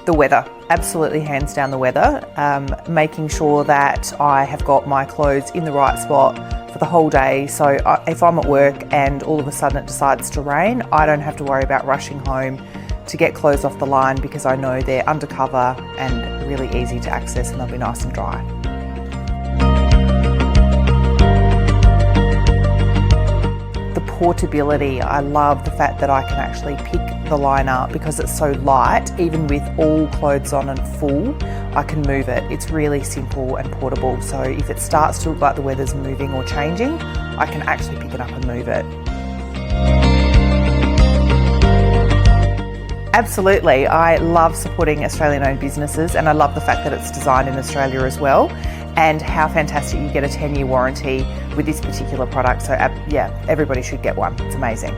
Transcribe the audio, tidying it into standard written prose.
The weather, absolutely hands down the weather. Making sure that I have got my clothes in the right spot for the whole day. So if I'm at work and all of a sudden it decides to rain, I don't have to worry about rushing home to get clothes off the line because I know they're undercover and really easy to access and they'll be nice and dry. The portability, I love the fact that I can actually pick the line up because it's so light. Even with all clothes on and full, I can move it. It's really simple and portable. So if it starts to look like the weather's moving or changing, I can actually pick it up and move it. Absolutely. I love supporting Australian-owned businesses and I love the fact that it's designed in Australia as well, and how fantastic you get a 10-year warranty with this particular product. So yeah, everybody should get one. It's amazing.